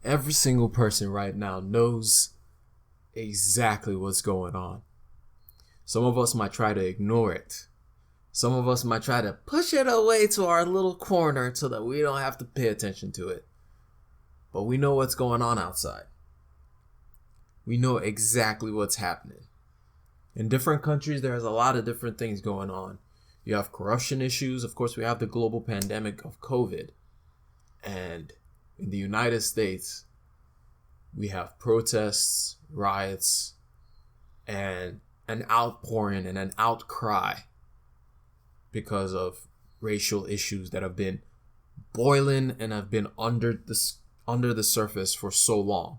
every single person right now knows exactly what's going on. Some of us might try to ignore it. Some of us might try to push it away to our little corner so that we don't have to pay attention to it. But we know what's going on outside. We know exactly what's happening. In different countries, there's a lot of different things going on. You have corruption issues. Of course, we have the global pandemic of COVID. And in the United States, we have protests, riots, and an outpouring and an outcry because of racial issues that have been boiling and have been under the surface for so long.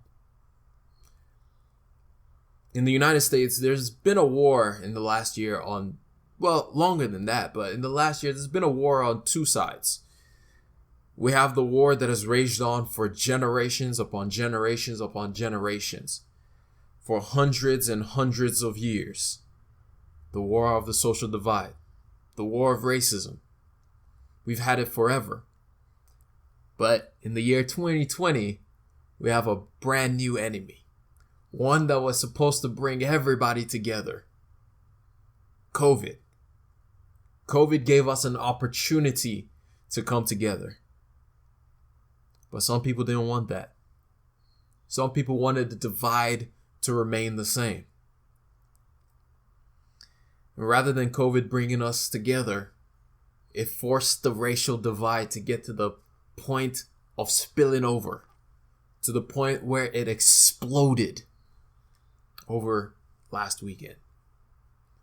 In the United States, there's been a war in the last year on, well, longer than that, but in the last year, there's been a war on two sides. We have the war that has raged on for generations upon generations upon generations, for hundreds and hundreds of years. The war of the social divide, the war of racism. We've had it forever. But in the year 2020, we have a brand new enemy. One that was supposed to bring everybody together. COVID. COVID gave us an opportunity to come together. But some people didn't want that. Some people wanted the divide to remain the same. And rather than COVID bringing us together, it forced the racial divide to get to the point of spilling over, to the point where it exploded over last weekend,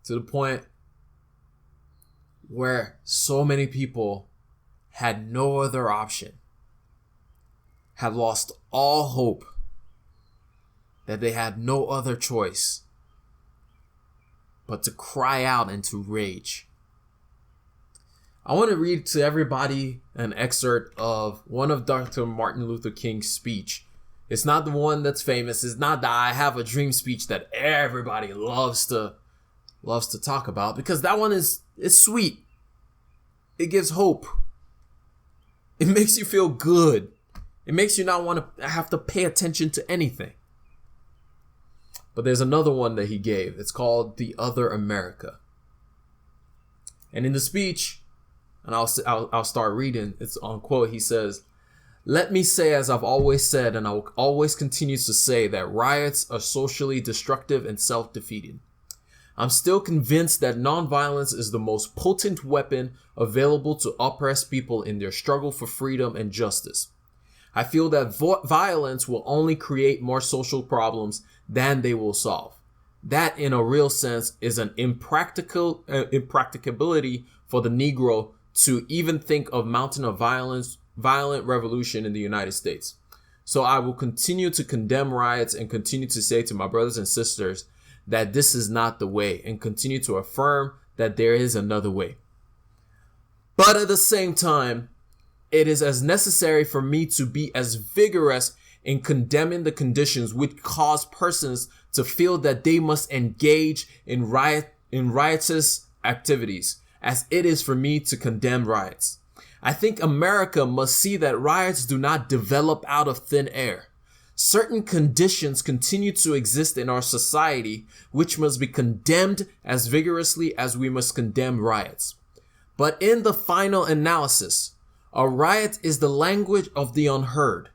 to the point where so many people had no other option, had lost all hope, that they had no other choice but to cry out and to rage. I want to read to everybody an excerpt of one of Dr. Martin Luther King's speech. It's not the one that's famous. It's not the I Have a Dream speech that everybody loves to talk about, because that one is sweet. It gives hope. It makes you feel good. It makes you not want to have to pay attention to anything. But there's another one that he gave. It's called The Other America. And in the speech, and I'll start reading, it's on quote, he says, "Let me say, as I've always said, and I will always continue to say, that riots are socially destructive and self-defeating. I'm still convinced that nonviolence is the most potent weapon available to oppressed people in their struggle for freedom and justice. I feel that violence will only create more social problems than they will solve. That, in a real sense, is an impracticability for the Negro to even think of mounting a violent revolution in the United States. So I will continue to condemn riots and continue to say to my brothers and sisters that this is not the way, and continue to affirm that there is another way. But at the same time, it is as necessary for me to be as vigorous in condemning the conditions which cause persons to feel that they must engage in riotous activities as it is for me to condemn riots. I think America must see that riots do not develop out of thin air. Certain conditions continue to exist in our society which must be condemned as vigorously as we must condemn riots. But in the final analysis, a riot is the language of the unheard.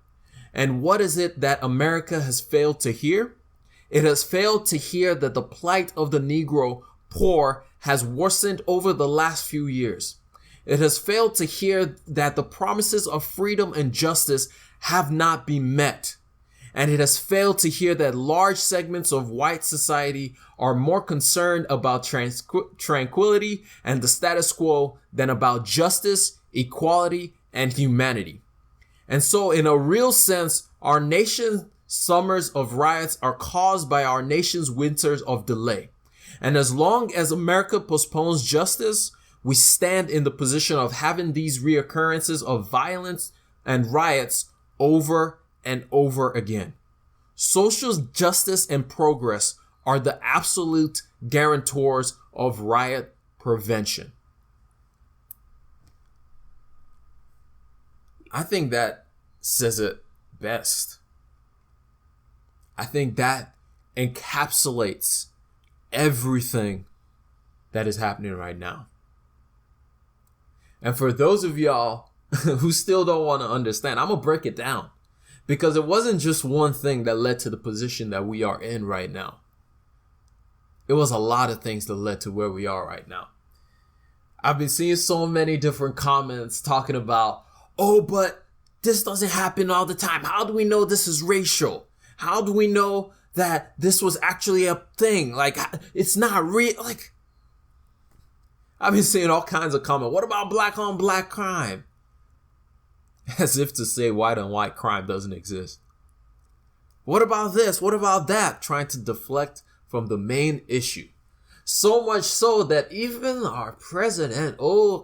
And what is it that America has failed to hear? It has failed to hear that the plight of the Negro poor has worsened over the last few years. It has failed to hear that the promises of freedom and justice have not been met. And it has failed to hear that large segments of white society are more concerned about tranquility and the status quo than about justice, equality, and humanity. And so, in a real sense, our nation's summers of riots are caused by our nation's winters of delay. And as long as America postpones justice, we stand in the position of having these reoccurrences of violence and riots over and over again. Social justice and progress are the absolute guarantors of riot prevention. I think that says it best. I think that encapsulates everything that is happening right now. And for those of y'all who still don't want to understand, I'm going to break it down, because it wasn't just one thing that led to the position that we are in right now. It was a lot of things that led to where we are right now. I've been seeing so many different comments talking about, oh, but this doesn't happen all the time. How do we know this is racial? How do we know that this was actually a thing? Like, it's not real. Like, I've been seeing all kinds of comments. What about black on black crime? As if to say white on white crime doesn't exist. What about this? What about that? Trying to deflect from the main issue. So much so that even our president,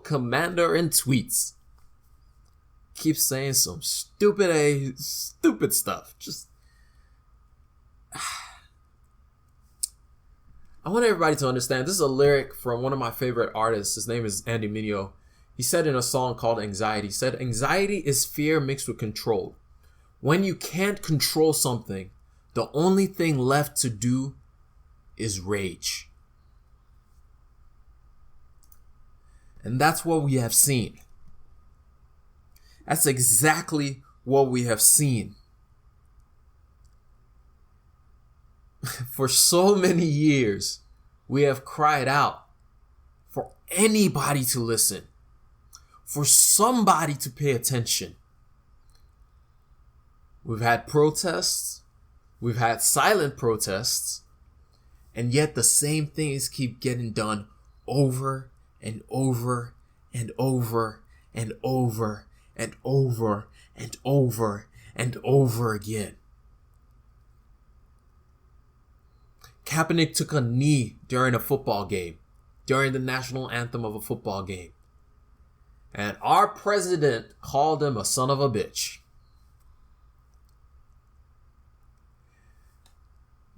commander in tweets, keeps saying some stupid stuff. Just, I want everybody to understand, this is a lyric from one of my favorite artists. His name is Andy Mineo. He said in a song called Anxiety, he said, anxiety is fear mixed with control. When you can't control something, the only thing left to do is rage. And that's what we have seen. That's exactly what we have seen. For so many years, we have cried out for anybody to listen, for somebody to pay attention. We've had protests, we've had silent protests, and yet the same things keep getting done over and over and over and over and over and over and over again. Kaepernick took a knee during a football game, during the national anthem of a football game. And our president called him a son of a bitch.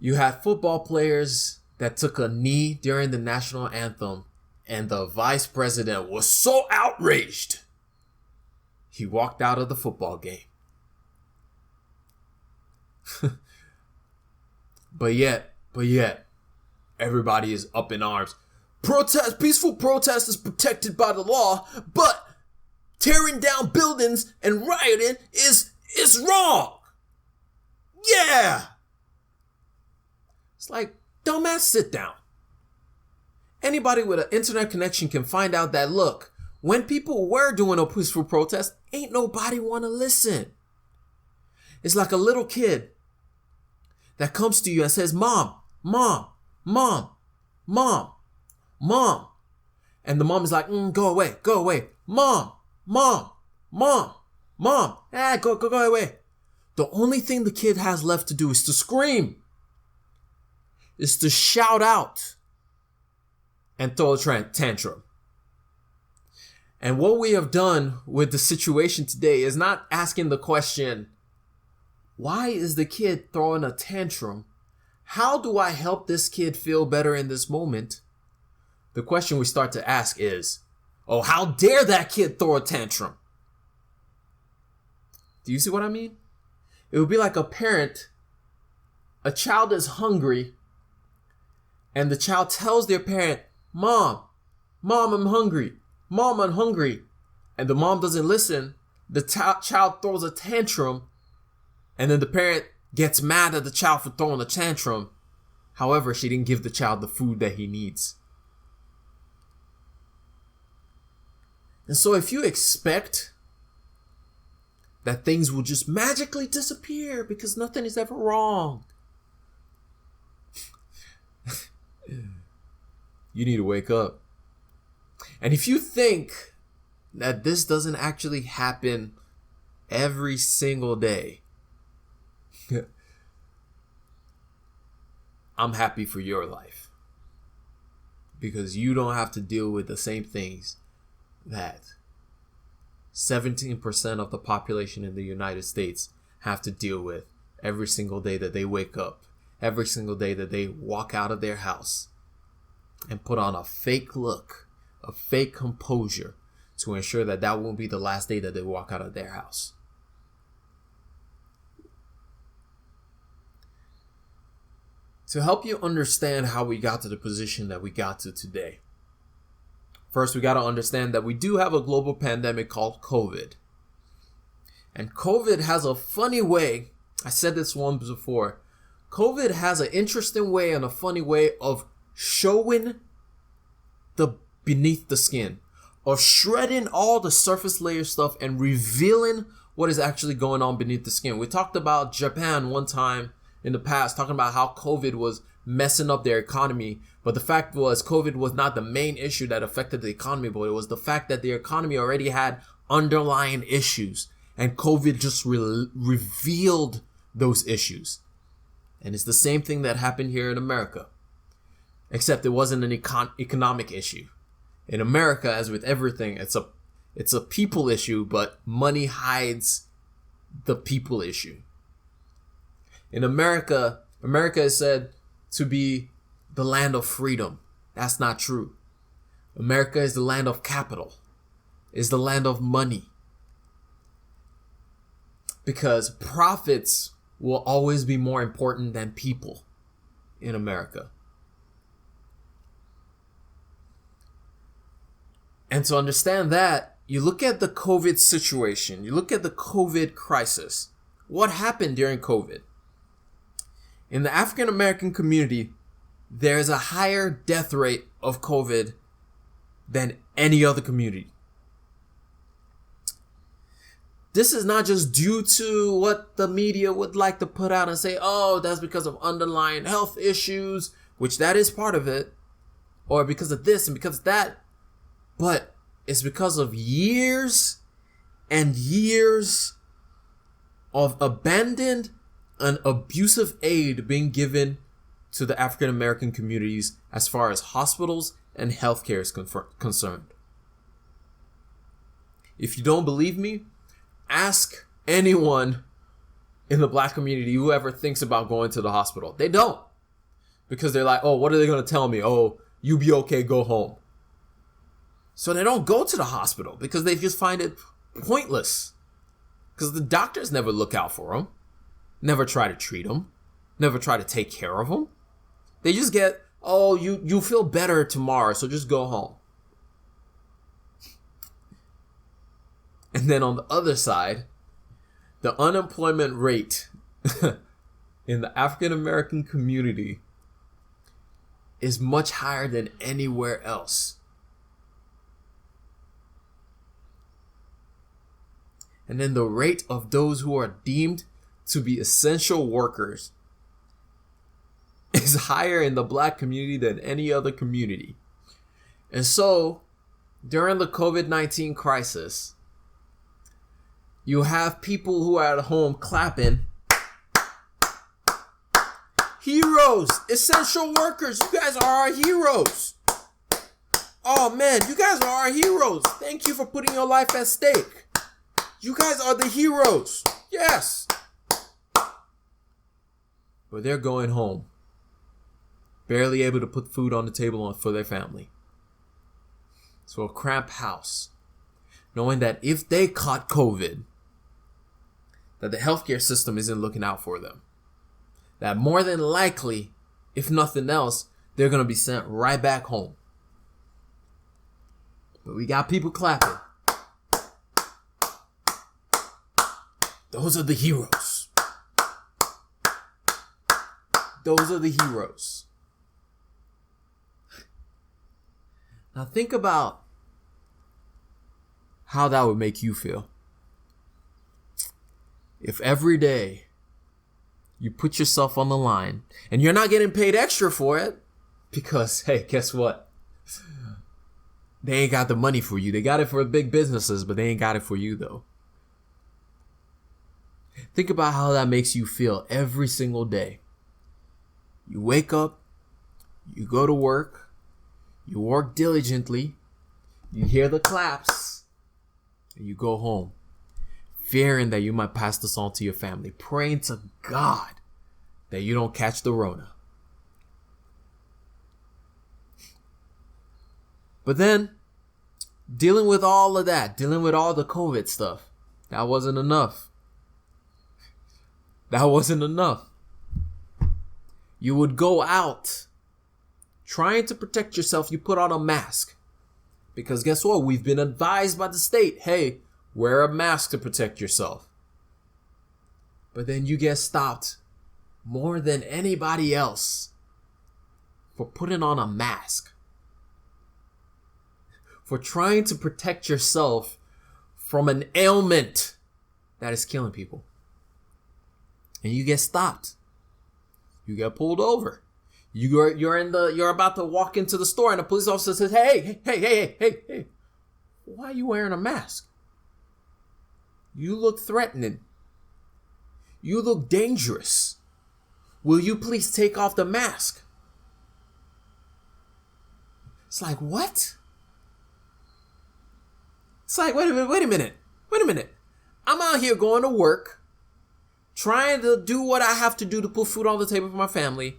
You had football players that took a knee during the national anthem, and the vice president was so outraged, he walked out of the football game. But yet, everybody is up in arms. Peaceful protest is protected by the law, but tearing down buildings and rioting is wrong. Yeah. It's like, dumbass, sit down. Anybody with an internet connection can find out that, look, when people were doing a peaceful protest, ain't nobody want to listen. It's like a little kid that comes to you and says, Mom, Mom, Mom, Mom, Mom. And the mom is like, go away, Mom, Mom, Mom, Mom, go away. The only thing the kid has left to do is to scream, is to shout out and throw a tantrum. And what we have done with the situation today is not asking the question, why is the kid throwing a tantrum? How do I help this kid feel better in this moment? The question we start to ask is, oh, how dare that kid throw a tantrum? Do you see what I mean? It would be like a parent, a child is hungry, and the child tells their parent, Mom, I'm hungry. Mom, I'm hungry. And the mom doesn't listen. The child throws a tantrum, and then the parent gets mad at the child for throwing a tantrum. However, she didn't give the child the food that he needs. And so if you expect that things will just magically disappear because nothing is ever wrong, you need to wake up. And if you think that this doesn't actually happen every single day, I'm happy for your life, because you don't have to deal with the same things that 17% of the population in the United States have to deal with every single day that they wake up, every single day that they walk out of their house and put on a fake look, a fake composure to ensure that that won't be the last day that they walk out of their house. To help you understand how we got to the position that we got to today, first we got to understand that we do have a global pandemic called COVID. And COVID has a funny way, I said this once before, COVID has an interesting way and a funny way of showing the beneath the skin, of shredding all the surface layer stuff and revealing what is actually going on beneath the skin. We talked about Japan one time in the past, talking about how COVID was messing up their economy. But the fact was, COVID was not the main issue that affected the economy, but it was the fact that their economy already had underlying issues. And COVID just revealed those issues. And it's the same thing that happened here in America. Except it wasn't an economic issue. In America, as with everything, it's a people issue, but money hides the people issue. In America, America is said to be the land of freedom. That's not true. America is the land of capital. Is the land of money. Because profits will always be more important than people in America. And to understand that, you look at the COVID situation, you look at the COVID crisis. What happened during COVID? In the African American community, there's a higher death rate of COVID than any other community. This is not just due to what the media would like to put out and say, oh, that's because of underlying health issues, which that is part of it, or because of this and because of that, but it's because of years and years of abandoned and abusive aid being given to the African American communities as far as hospitals and healthcare is concerned. If you don't believe me, ask anyone in the black community who ever thinks about going to the hospital. They don't. Because they're like, oh, what are they going to tell me? Oh, you be okay, go home. So they don't go to the hospital because they just find it pointless. Because the doctors never look out for them. Never try to treat them. Never try to take care of them. They just get, oh, you feel better tomorrow, so just go home. And then on the other side, the unemployment rate in the African American community is much higher than anywhere else. And then the rate of those who are deemed to be essential workers is higher in the black community than any other community. And so, during the COVID-19 crisis, you have people who are at home clapping. Heroes, essential workers, you guys are our heroes. Oh man, you guys are our heroes. Thank you for putting your life at stake. You guys are the heroes. Yes. But they're going home. Barely able to put food on the table for their family. So a cramped house. Knowing that if they caught COVID, that the healthcare system isn't looking out for them. That more than likely, if nothing else, they're going to be sent right back home. But we got people clapping. Those are the heroes. Those are the heroes. Now think about how that would make you feel. If every day you put yourself on the line and you're not getting paid extra for it because, hey, guess what? They ain't got the money for you. They got it for big businesses, but they ain't got it for you though. Think about how that makes you feel every single day. You wake up, you go to work, you work diligently, you hear the claps, and you go home, fearing that you might pass this on to your family, praying to God that you don't catch the Rona. But then, dealing with all of that, dealing with all the COVID stuff, that wasn't enough. That wasn't enough. You would go out trying to protect yourself. You put on a mask. Because guess what? We've been advised by the state, hey, wear a mask to protect yourself. But then you get stopped more than anybody else for putting on a mask. For trying to protect yourself from an ailment that is killing people. And you get stopped. You get pulled over. You're about to walk into the store and a police officer says, hey, why are you wearing a mask? You look threatening. You look dangerous. Will you please take off the mask? It's like, what? It's like, wait a minute. I'm out here going to work, trying to do what I have to do to put food on the table for my family,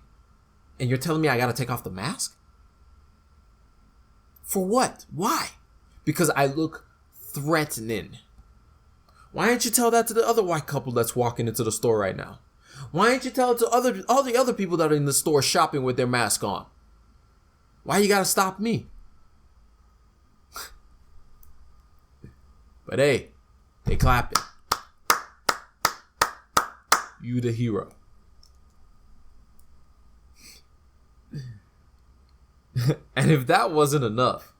and you're telling me I gotta take off the mask? For what? Why? Because I look threatening. Why didn't you tell that to the other white couple that's walking into the store right now? Why didn't you tell it to all the other people that are in the store shopping with their mask on? Why you gotta stop me? But hey, they clapping. You the hero. And if that wasn't enough,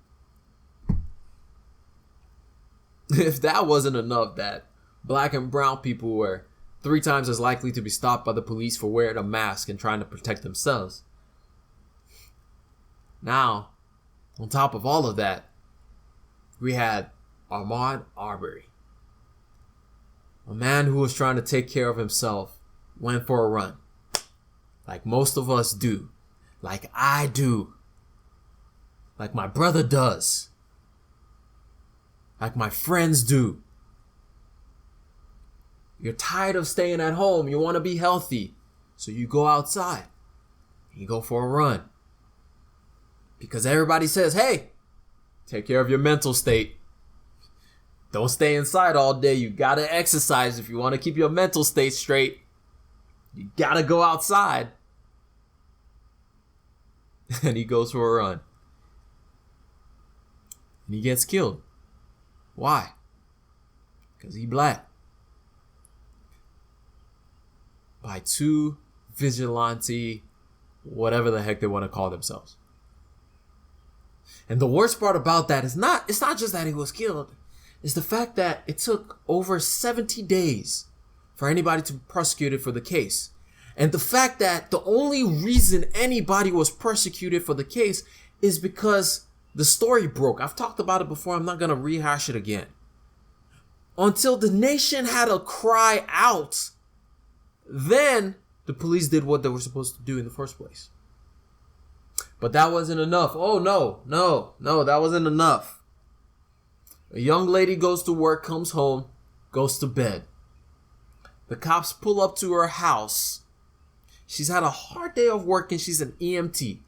that black and brown people were 3 times as likely to be stopped by the police for wearing a mask and trying to protect themselves. Now, on top of all of that, we had Ahmaud Arbery. A man who was trying to take care of himself went for a run. Like most of us do. Like I do. Like my brother does. Like my friends do. You're tired of staying at home. You want to be healthy. So you go outside. You go for a run. Because everybody says, hey, take care of your mental state. Don't stay inside all day. You gotta exercise if you want to keep your mental state straight. You gotta go outside. And he goes for a run. And he gets killed. Why? Because he black. By 2 vigilante, whatever the heck they want to call themselves. And the worst part about that is it's not just that he was killed. It's the fact that it took over 70 days for anybody to be prosecuted for the case. And the fact that the only reason anybody was prosecuted for the case is because the story broke. I've talked about it before. I'm not going to rehash it again. Until the nation had to cry out, then the police did what they were supposed to do in the first place. But that wasn't enough. Oh, no, that wasn't enough. A young lady goes to work, comes home, goes to bed. The cops pull up to her house. She's had a hard day of work and she's an EMT.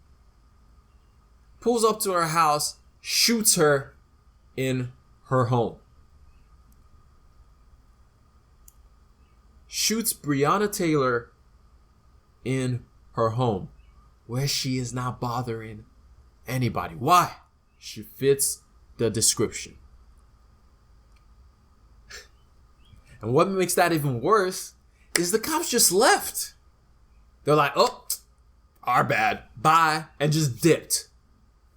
Pulls up to her house, shoots her in her home. Shoots Breonna Taylor in her home, where she is not bothering anybody. Why? She fits the description. And what makes that even worse is the cops just left. They're like, oh, our bad, bye, and just dipped.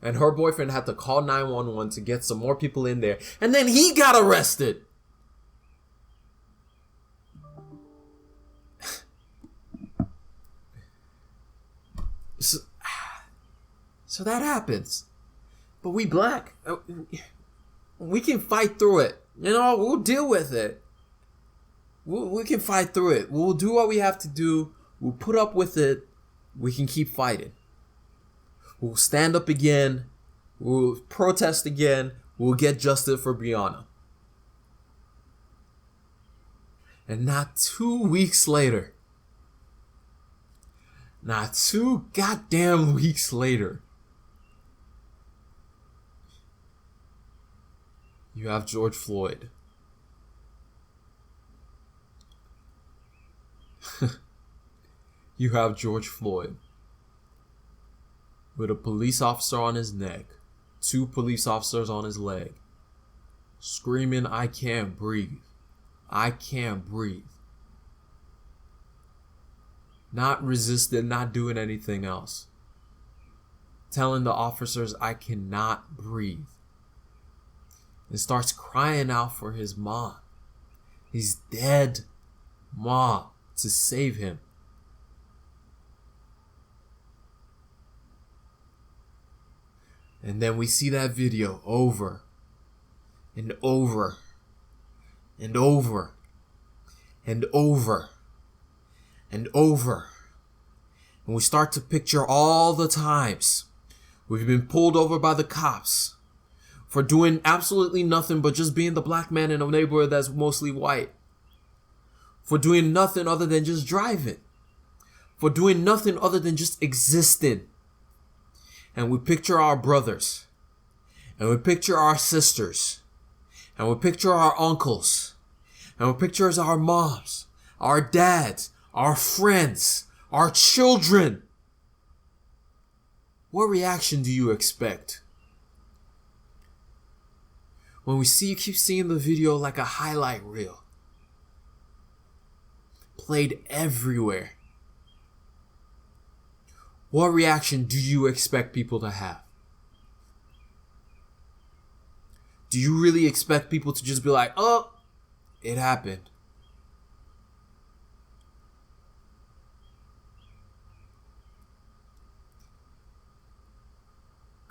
And her boyfriend had to call 911 to get some more people in there. And then he got arrested. So that happens. But we black. We can fight through it. You know, we'll deal with it. We can fight through it. We'll do what we have to do. We'll put up with it. We can keep fighting. We'll stand up again. We'll protest again. We'll get justice for Breonna. And not 2 weeks later, not 2 goddamn weeks later, you have George Floyd. You have George Floyd. with a police officer on his neck, 2 police officers on his leg, screaming, "I can't breathe. I can't breathe." Not resisting, not doing anything else. Telling the officers, "I cannot breathe." And starts crying out for his mom, his dead mom, to save him. And then we see that video over and over and over and over and over. And we start to picture all the times we've been pulled over by the cops for doing absolutely nothing but just being the black man in a neighborhood that's mostly white. For doing nothing other than just driving. For doing nothing other than just existing. And we picture our brothers. And we picture our sisters. And we picture our uncles. And we picture our moms, our dads, our friends, our children. What reaction do you expect? When we keep seeing the video like a highlight reel, played everywhere. What reaction do you expect people to have? Do you really expect people to just be like, "Oh, it happened"?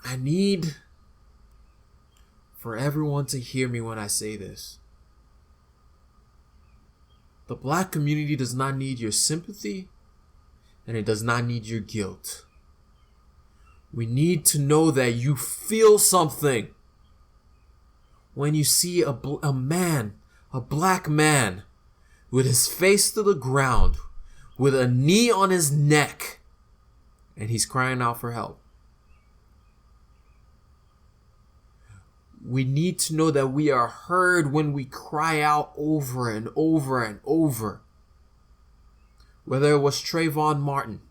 I need for everyone to hear me when I say this. The black community does not need your sympathy, and it does not need your guilt. We need to know that you feel something when you see a black man, with his face to the ground, with a knee on his neck, and he's crying out for help. We need to know that we are heard when we cry out over and over and over. Whether it was Trayvon Martin,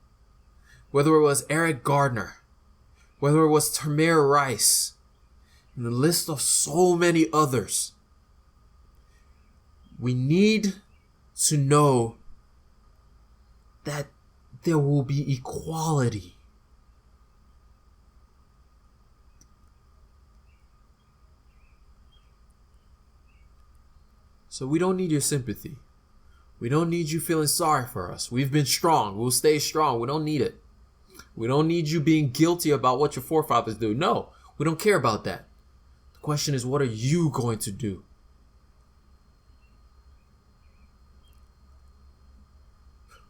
whether it was Eric Gardner, whether it was Tamir Rice, and the list of so many others. We need to know that there will be equality. So we don't need your sympathy. We don't need you feeling sorry for us. We've been strong. We'll stay strong. We don't need it. We don't need you being guilty about what your forefathers do. No, we don't care about that. The question is, what are you going to do?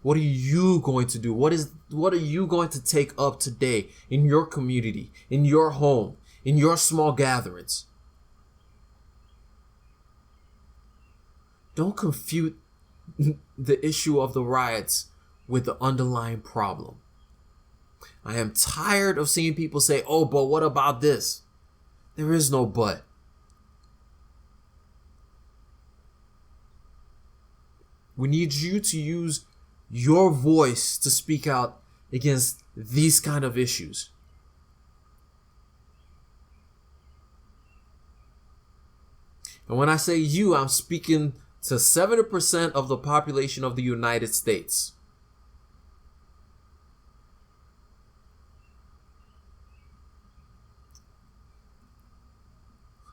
What are you going to do? What are you going to take up today in your community, in your home, in your small gatherings? Don't confute the issue of the riots with the underlying problem. I am tired of seeing people say, "Oh, but what about this?" There is no but. We need you to use your voice to speak out against these kind of issues. And when I say you, I'm speaking to 70% of the population of the United States.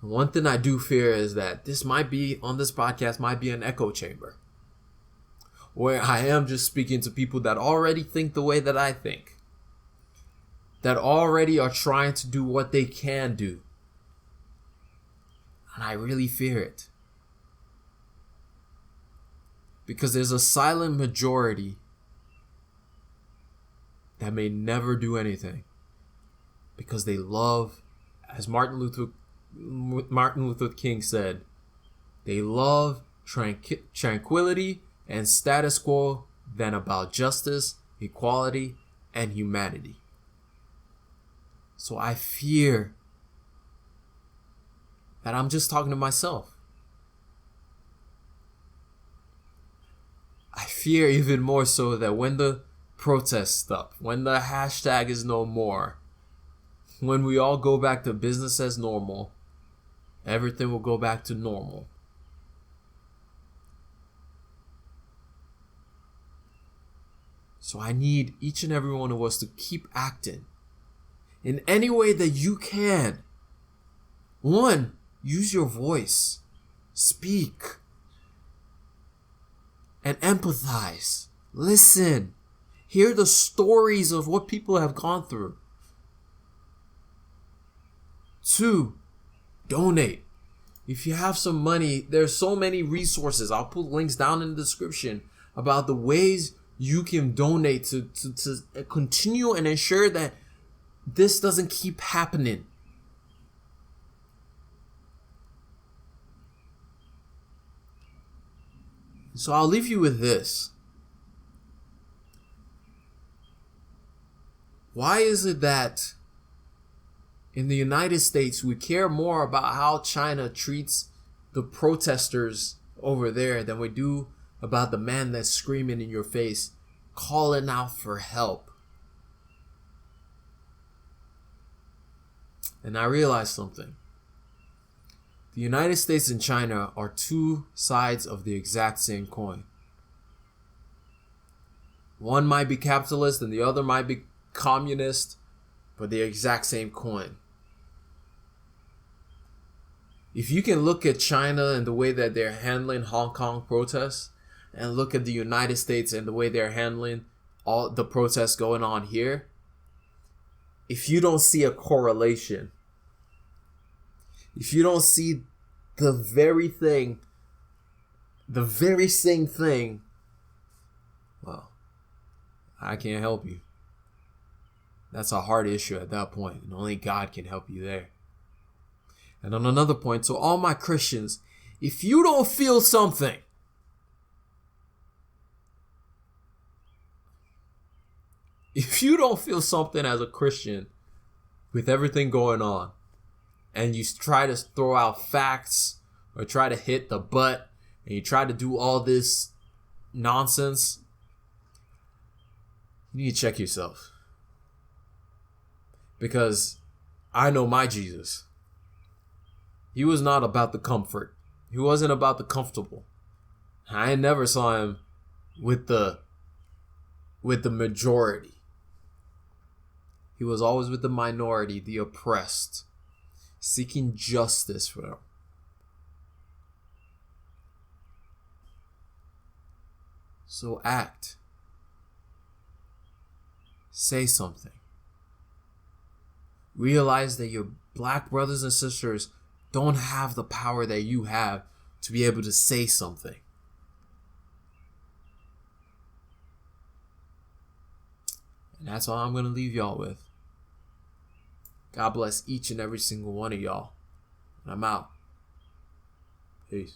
One thing I do fear is that this podcast might be an echo chamber, where I am just speaking to people that already think the way that I think, that already are trying to do what they can do. And I really fear it. Because there's a silent majority that may never do anything because they love, as Martin Luther King said, they love tranquility and status quo than about justice, equality, and humanity. So I fear that I'm just talking to myself. I fear even more so that when the protests stop, when the hashtag is no more, when we all go back to business as normal, everything will go back to normal. So I need each and every one of us to keep acting in any way that you can. One, use your voice. Speak. And empathize. Listen. Hear the stories of what people have gone through. 2, donate. If you have some money, there's so many resources. I'll put links down in the description about the ways you can donate to continue and ensure that this doesn't keep happening. So I'll leave you with this. Why is it that in the United States we care more about how China treats the protesters over there than we do about the man that's screaming in your face, calling out for help? And I realized something. The United States and China are two sides of the exact same coin. One might be capitalist and the other might be communist, but the exact same coin. If you can look at China and the way that they're handling Hong Kong protests, and look at the United States and the way they're handling all the protests going on here, if you don't see a correlation, if you don't see the very same thing, well, I can't help you. That's a hard issue at that point, and only God can help you there. And on another point, to all my Christians, if you don't feel something, as a Christian with everything going on, and you try to throw out facts or try to hit the butt, and you try to do all this nonsense, you need to check yourself. Because I know my Jesus. He was not about the comfort. He wasn't about the comfortable. I never saw him with the majority. He was always with the minority, the oppressed, seeking justice for them. So act. Say something. Realize that your black brothers and sisters don't have the power that you have to be able to say something. And that's all I'm going to leave y'all with. God bless each and every single one of y'all. And I'm out. Peace.